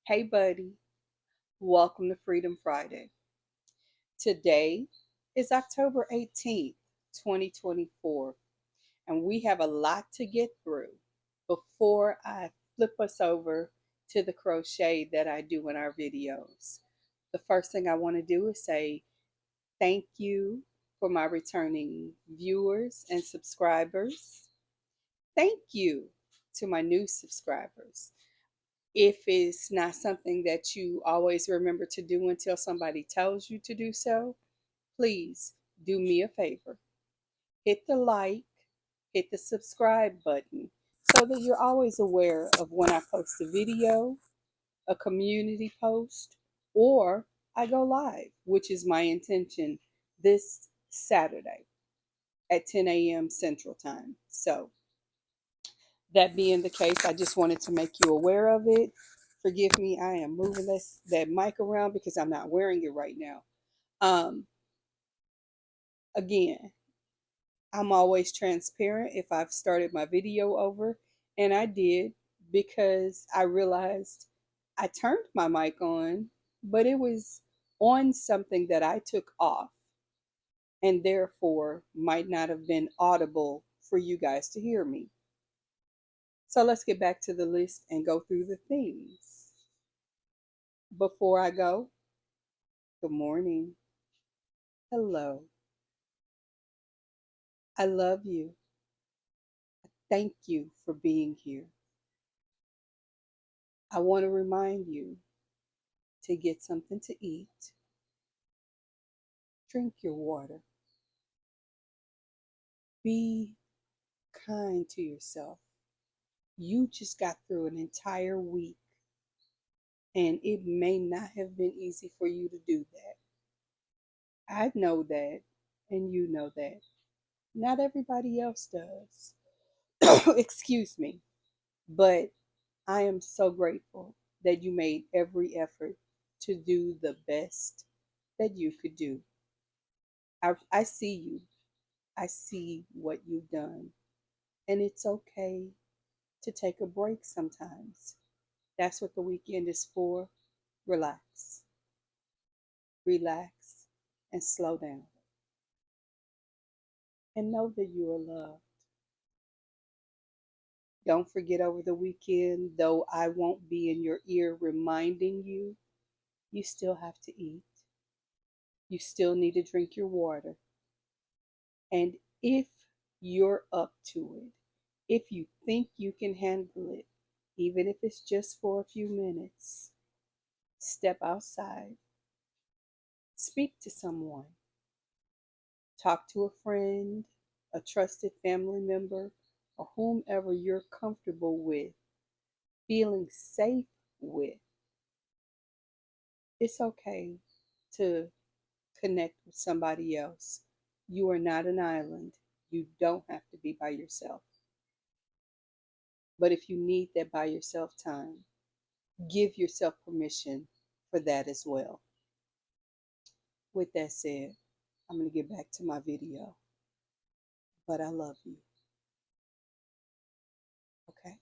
Hey, buddy. Welcome to Freedom Friday. Today is October 18th, 2024, and we have a lot to get through before I flip us over to the crochet that I do in our videos. The first thing I want to do is say thank you for my returning viewers and subscribers. Thank you to my new subscribers. If it's not something that you always remember to do until somebody tells you to do so, please do me a favor. Hit the like, hit the subscribe button so that you're always aware of when I post a video, a community post, or I go live, which is my intention this Saturday at 10 a.m. Central Time. So, that being the case, I just wanted to make you aware of it. Forgive me, I am moving that mic around because I'm not wearing it right now. Um, Again, I'm always transparent if I've started my video over, and I did because I realized I turned my mic on, but it was on something that I took off and therefore might not have been audible for you guys to hear me. So let's get back to the list and go through the things. Before I go, good morning. Hello. I love you. Thank you for being here. I want to remind you to get something to eat, drink your water, be kind to yourself. You just got through an entire week, and it may not have been easy for you to do that. I know that, and you know that. Not everybody else does. Excuse me. But I am so grateful that you made every effort to do the best that you could do. I see you. I see what you've done. And it's okay to take a break sometimes. That's what the weekend is for. Relax, relax, and slow down. And know that you are loved. Don't forget over the weekend, though I won't be in your ear reminding you, you still have to eat. You still need to drink your water. And if you're up to it, if you think you can handle it, even if it's just for a few minutes, step outside, speak to someone, talk to a friend, a trusted family member, or whomever you're comfortable with, feeling safe with. It's okay to connect with somebody else. You are not an island. You don't have to be by yourself. But if you need that by yourself time, give yourself permission for that as well. With that said, I'm going to get back to my video. But I love you. Okay?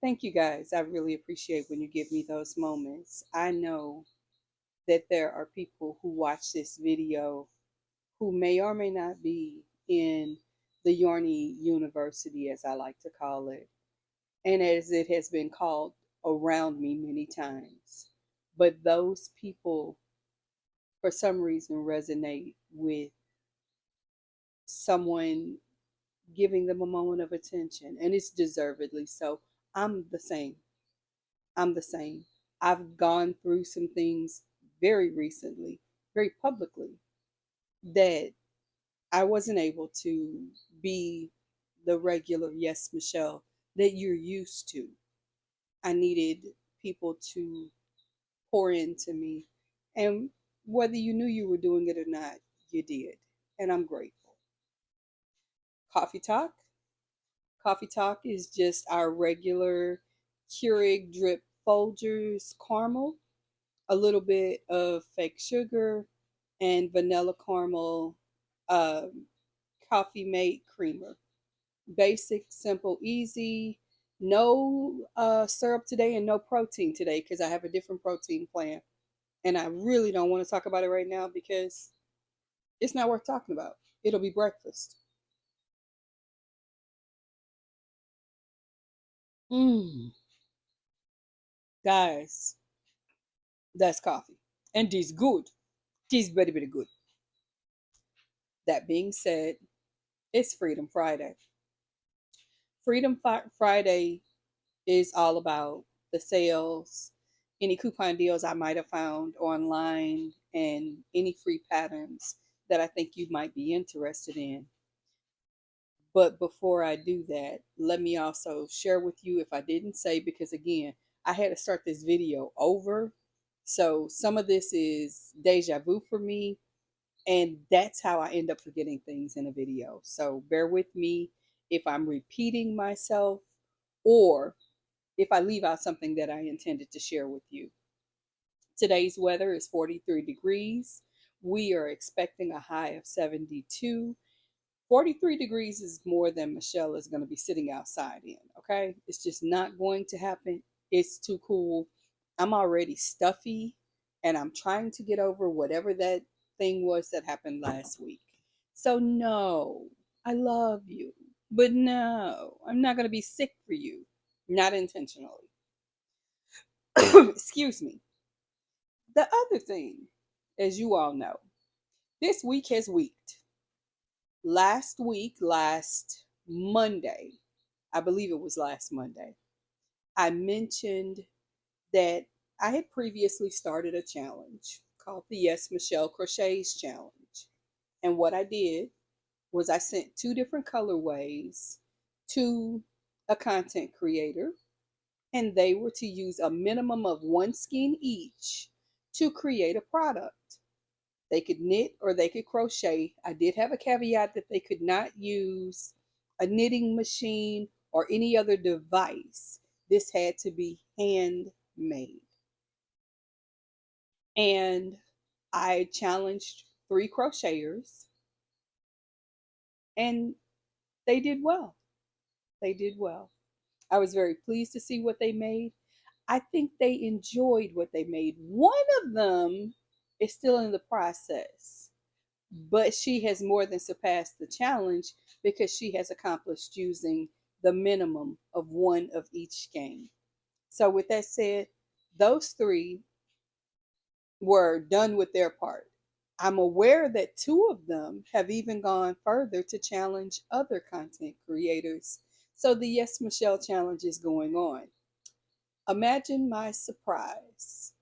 Thank you guys. I really appreciate when you give me those moments. I know that there are people who watch this video who may or may not be in the Yarny University, as I like to call it, and as it has been called around me many times. But those people, for some reason, resonate with someone giving them a moment of attention, and it's deservedly so. I'm the same. I'm the same. I've gone through some things very recently, very publicly, that I wasn't able to be the regular Yes Michelle that you're used to. I needed people to pour into me. And whether you knew you were doing it or not, you did. And I'm grateful. Coffee Talk. Coffee Talk is just our regular Keurig drip Folgers caramel, a little bit of fake sugar, and vanilla caramel um, coffee mate creamer. Basic, simple, easy. No syrup today and no protein today because I have a different protein plan. And I really don't want to talk about it right now because it's not worth talking about. It'll be breakfast. Mm, guys, that's coffee. And this good. This very, very good. That being said, it's Freedom Friday. Friday is all about the sales, any coupon deals I might have found online, and any free patterns that I think you might be interested in. But before I do that, let me also share with you if I didn't say, because again, I had to start this video over. So some of this is deja vu for me, and that's how I end up forgetting things in a video. So bear with me if I'm repeating myself or if I leave out something that I intended to share with you. Today's weather is 43 degrees. We are expecting a high of 72. 43 degrees is more than Michelle is going to be sitting outside in, okay? It's just not going to happen. It's too cool. I'm already stuffy and I'm trying to get over whatever that thing was that happened last week. So, no, I love you, but no, I'm not going to be sick for you, not intentionally. Excuse me. The other thing, as you all know, this week has weeked. Last Monday, I believe it was last Monday, I mentioned that I had previously started a challenge called the YesMichelle Crochets challenge. And what I did was I sent two different colorways to a content creator, and they were to use a minimum of one skein each to create a product. They could knit or they could crochet. I did have a caveat that they could not use a knitting machine or any other device. This had to be handmade. And I challenged three crocheters and they did well. They did well. I was very pleased to see what they made. I think they enjoyed what they made. One of them is still in the process, but she has more than surpassed the challenge because she has accomplished using the minimum of one of each skein. So, with that said, those three were done with their part. I'm aware that two of them have even gone further to challenge other content creators. So, the Yes Michelle challenge is going on. Imagine my surprise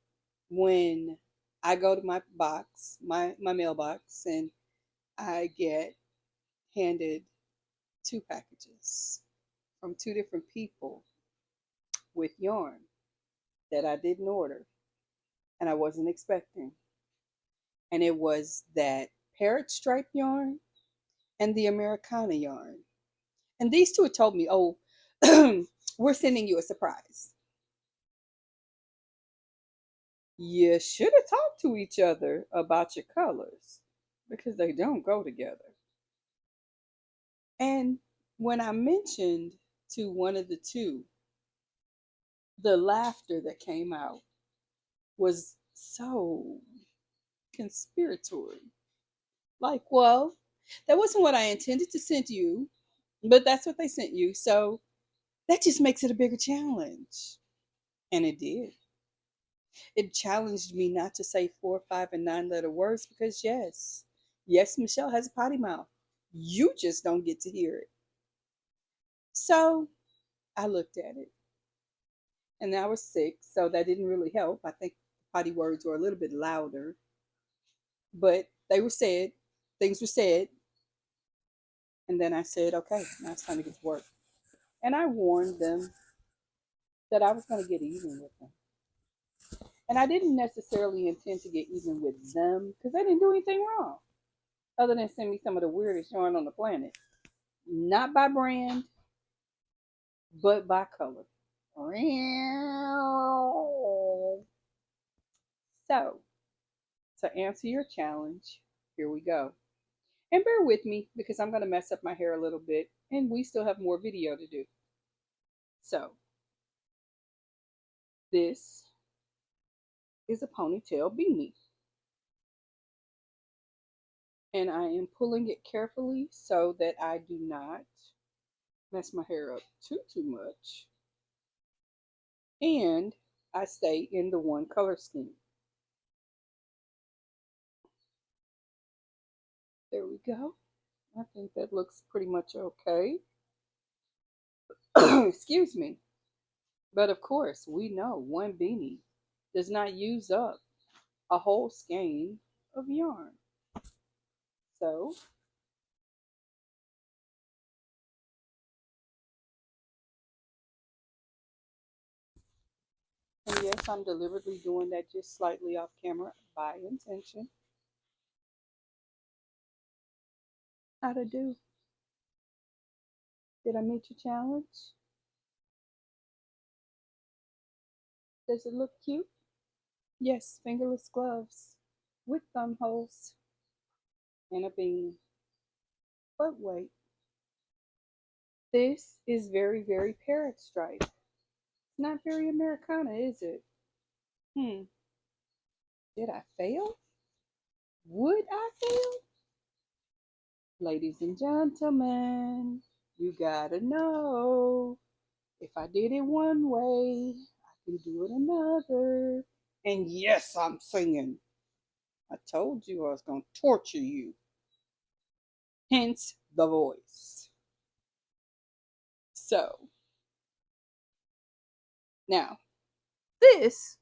when I go to my box, my mailbox, and I get handed two packages from two different people with yarn that I didn't order and I wasn't expecting. And it was that parrot stripe yarn and the Americana yarn. And these two had told me, oh, we're sending you a surprise. You should have talked to each other about your colors because they don't go together. And when I mentioned to one of the two, the laughter that came out was so conspiratory. Like, well, that wasn't what I intended to send you, but that's what they sent you. So that just makes it a bigger challenge. And it did. It challenged me not to say 4, 5, and 9 letter words because, yes, Michelle has a potty mouth. You just don't get to hear it. So I looked at it and I was sick. So that didn't really help. I think potty words were a little bit louder, but they were said, things were said. And then I said, okay, now it's time to get to work. And I warned them that I was going to get even with them. And I didn't necessarily intend to get even with them because they didn't do anything wrong other than send me some of the weirdest yarn on the planet. Not by brand, but by color. So, to answer your challenge, here we go. And bear with me because I'm going to mess up my hair a little bit and we still have more video to do. So this is a ponytail beanie. And I am pulling it carefully so that I do not mess my hair up too much. And I stay in the one color scheme. There we go. I think that looks pretty much okay. Excuse me. But of course, we know one beanie does not use up a whole skein of yarn. So and yes, I'm deliberately doing that just slightly off camera by intention. How'd I do? Did I meet your challenge? Does it look cute? Yes, fingerless gloves with thumb holes and a bean. But wait, this is very parrot stripe. It's not very Americana, is it? Did I fail? Would I fail? Ladies and gentlemen, you gotta know if I did it one way, I can do it another. And yes, I'm singing. I told you I was going to torture you. Hence the voice. So, now, this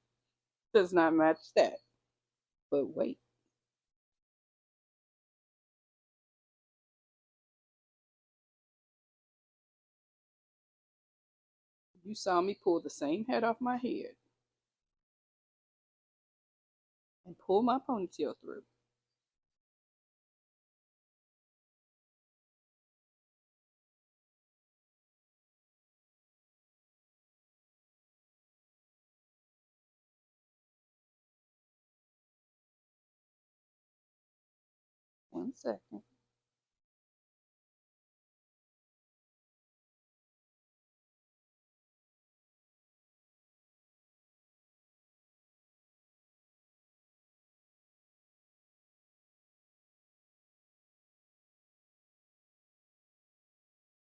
does not match that. But wait. You saw me pull the same hat off my head and pull my ponytail through. One second.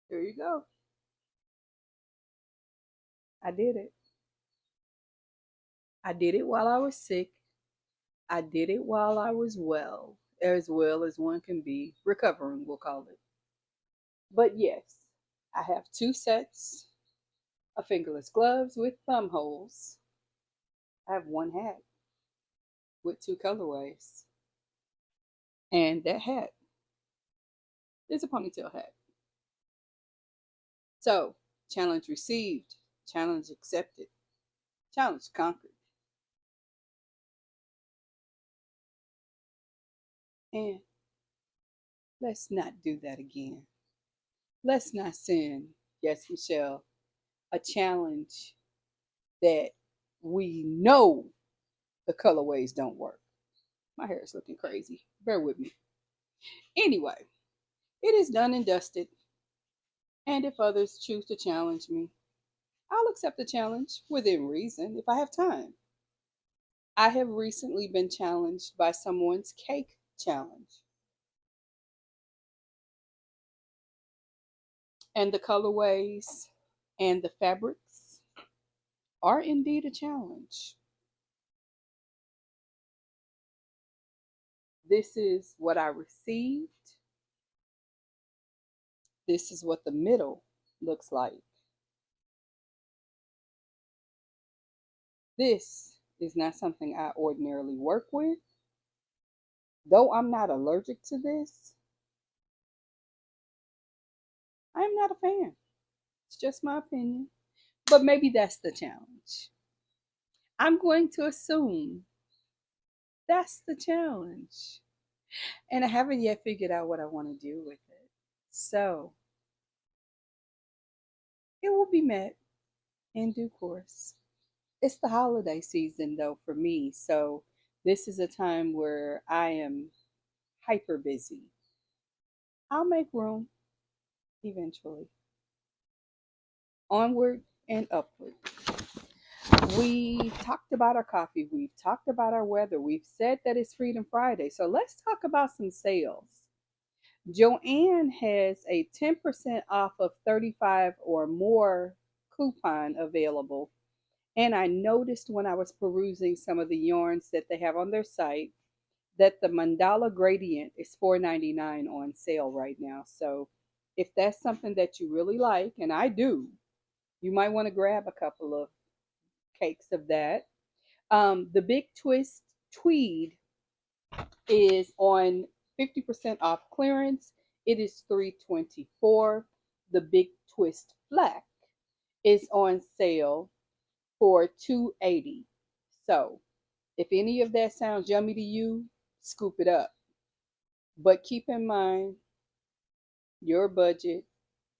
There you go. I did it. I did it while I was sick. I did it while I was well as one can be. Recovering, we'll call it. But yes, I have two sets of fingerless gloves with thumb holes. I have one hat with two colorways. And that hat is a ponytail hat. So, challenge received, challenge accepted, challenge conquered. And let's not do that again. Let's not send, yes, Michelle, a challenge that we know the colorways don't work. My hair is looking crazy. Bear with me. Anyway, it is done and dusted. And if others choose to challenge me, I'll accept the challenge within reason if I have time. I have recently been challenged by someone's cake challenge. And the colorways and the fabrics are indeed a challenge. This is what I received. This is what the middle looks like. This is not something I ordinarily work with. Though I'm not allergic to this, I'm not a fan. It's just my opinion. But maybe that's the challenge. I'm going to assume that's the challenge. And I haven't yet figured out what I want to do with it. So it will be met in due course. It's the holiday season though for me. So this is a time where I am hyper busy. I'll make room eventually. Onward and upward. We talked about our coffee. We've talked about our weather. We've said that it's Freedom Friday. So let's talk about some sales. Joanne has a 10% off of 35 or more coupon available. And I noticed when I was perusing some of the yarns that they have on their site that the mandala gradient is $4.99 on sale right now. So if that's something that you really like, and I do, you might want to grab a couple of cakes of that. The Big Twist Tweed is on 50% off clearance. It is $3.24. The Big Twist Black is on sale for $2.80. So if any of that sounds yummy to you, scoop it up. But keep in mind your budget.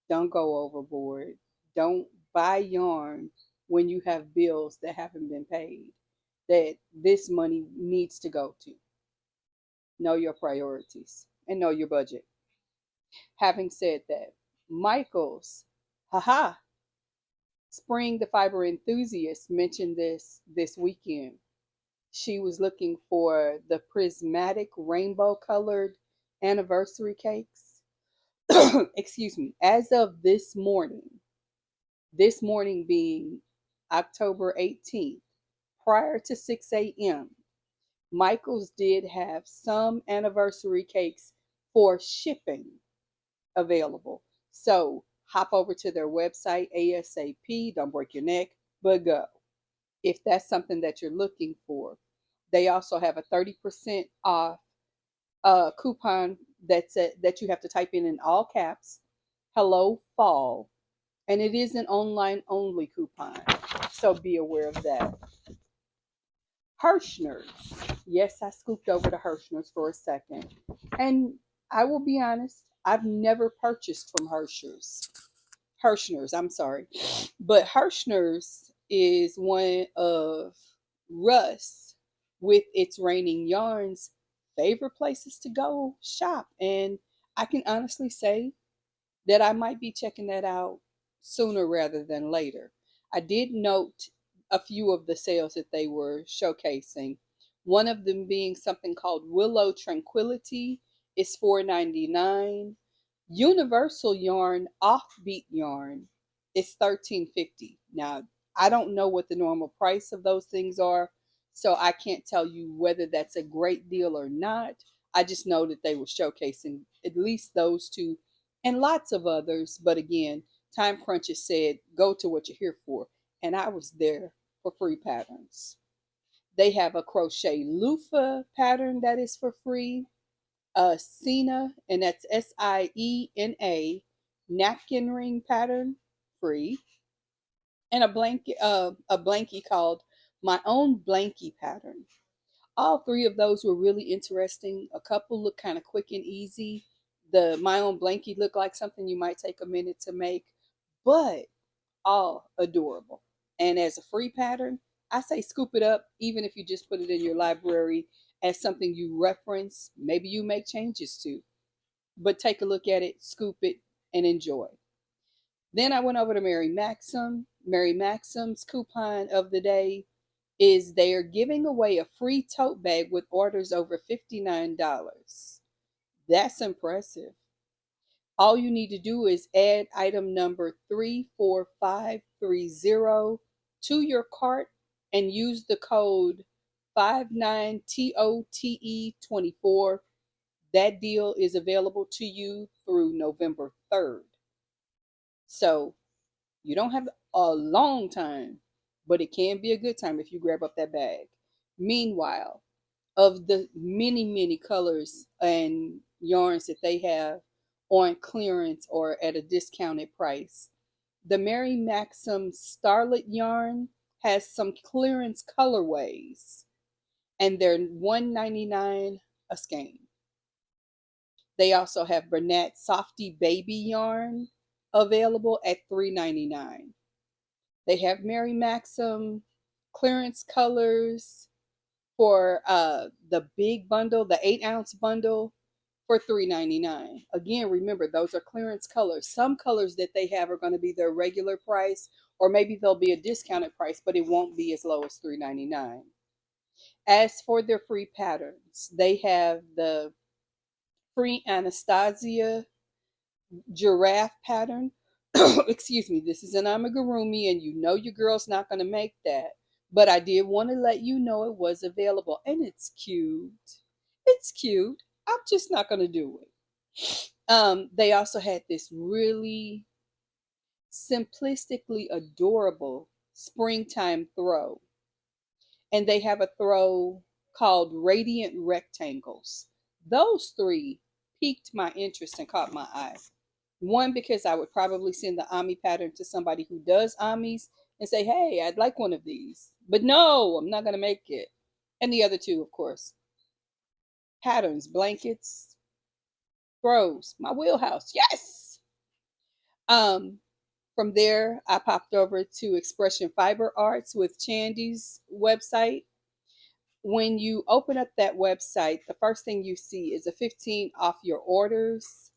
Don't go overboard. Don't buy yarn when you have bills that haven't been paid that this money needs to go to. Know your priorities and know your budget. Having said that, Michael's, haha, Spring the Fiber Enthusiast mentioned this weekend. She was looking for the prismatic rainbow colored anniversary cakes. Excuse me. As of this morning being October 18th, prior to 6 a.m., Michael's did have some anniversary cakes for shipping available. So hop over to their website ASAP. Don't break your neck, but go. If that's something that you're looking for. They also have a 30% off coupon that you have to type in all caps, hello fall. And it is an online only coupon. So be aware of that. Hirschner's. Yes, I scooped over to Hirschner's for a second. And I will be honest, I've never purchased from Hirschner's, I'm sorry. But Hirschner's is one of Russ, with its Raining Yarns, favorite places to go shop. And I can honestly say that I might be checking that out sooner rather than later. I did note a few of the sales that they were showcasing. One of them being something called Willow Tranquility is $4.99. Universal Yarn Offbeat Yarn is $13.50. Now, I don't know what the normal price of those things are, so I can't tell you whether that's a great deal or not. I just know that they were showcasing at least those two and lots of others. But again, Time Crunches said, go to what you're here for. And I was there for free patterns. They have a crochet loofah pattern that is for free. Sina, and that's Siena, napkin ring pattern, free. And a blankie called My Own Blankie pattern. All three of those were really interesting. A couple look kind of quick and easy. The My Own Blankie looked like something you might take a minute to make, but all adorable. And as a free pattern, I say scoop it up, even if you just put it in your library as something you reference. Maybe you make changes to, but take a look at it, scoop it, and enjoy. Then I went over to Mary Maxim. Mary Maxim's coupon of the day is they are giving away a free tote bag with orders over $59. That's impressive. All you need to do is add item number 34530 to your cart and use the code 59TOTE24. That deal is available to you through November 3rd. So you don't have a long time, but it can be a good time if you grab up that bag. Meanwhile, of the many, many colors and yarns that they have on clearance or at a discounted price, the Mary Maxim Starlet yarn has some clearance colorways, and they're $1.99 a skein. They also have Bernat Softy Baby yarn available at $3.99. They have Mary Maxim clearance colors for the big bundle, the 8-ounce bundle, for $3.99. Again, remember, those are clearance colors. Some colors that they have are going to be their regular price, or maybe there'll be a discounted price, but it won't be as low as $3.99. As for their free patterns, they have the free Anastasia giraffe pattern. Excuse me, this is an amigurumi, and you know your girl's not going to make that. But I did want to let you know it was available, and it's cute. It's cute. I'm just not going to do it. They also had this really simplistically adorable springtime throw, and they have a throw called Radiant Rectangles. Those three piqued my interest and caught my eye. One, because I would probably send the Ami pattern to somebody who does Amis and say, hey, I'd like one of these. But no, I'm not going to make it. And the other two, of course, patterns, blankets, throws, my wheelhouse. Yes. Um, from there, I popped over to Expression Fiber Arts with Chandy's website. When you open up that website, the first thing you see is a 15 off your orders.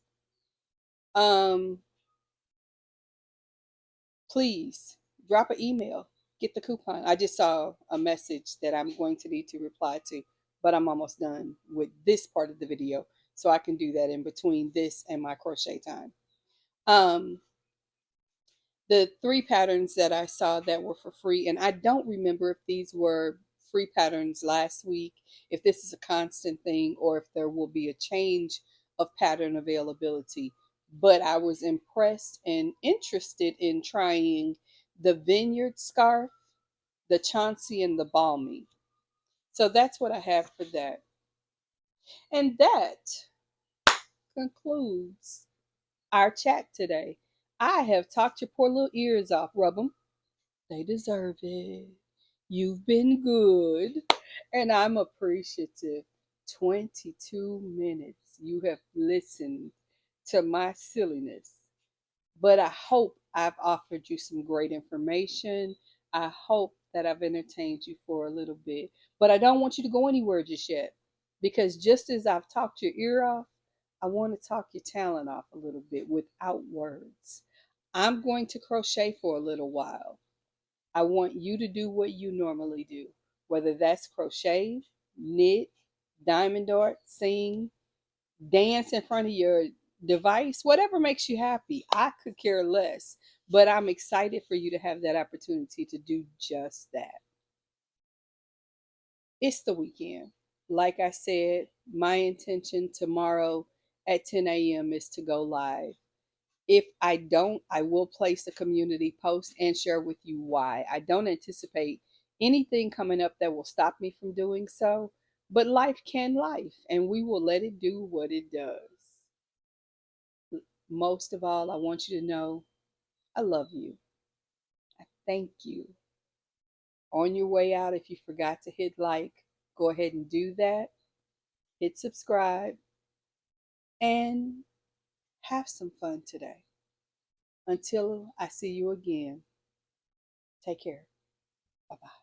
Please drop an email, get the coupon. I just saw a message that I'm going to need to reply to, but I'm almost done with this part of the video, so I can do that in between this and my crochet time. The three patterns that I saw that were for free, and I don't remember if these were free patterns last week, if this is a constant thing, or if there will be a change of pattern availability. But I was impressed and interested in trying the Vineyard scarf, the Chauncey, and the Balmy. So that's what I have for that. And that concludes our chat today. I have talked your poor little ears off. Rub them. They deserve it. You've been good, and I'm appreciative. 22 minutes you have listened to my silliness. But I hope I've offered you some great information. I hope that I've entertained you for a little bit. But I don't want you to go anywhere just yet, because just as I've talked your ear off, I want to talk your talent off a little bit without words. I'm going to crochet for a little while. I want you to do what you normally do, whether that's crochet, knit, diamond dart, sing, dance in front of your device, whatever makes you happy. I could care less, but I'm excited for you to have that opportunity to do just that. It's the weekend. Like I said, my intention tomorrow at 10 a.m. is to go live. If I don't, I will place a community post and share with you why. I don't anticipate anything coming up that will stop me from doing so, but life can life, and we will let it do what it does. Most of all, I want you to know I love you. I thank you. On your way out, if you forgot to hit like, go ahead and do that. Hit subscribe and have some fun today. Until I see you again, take care. Bye bye.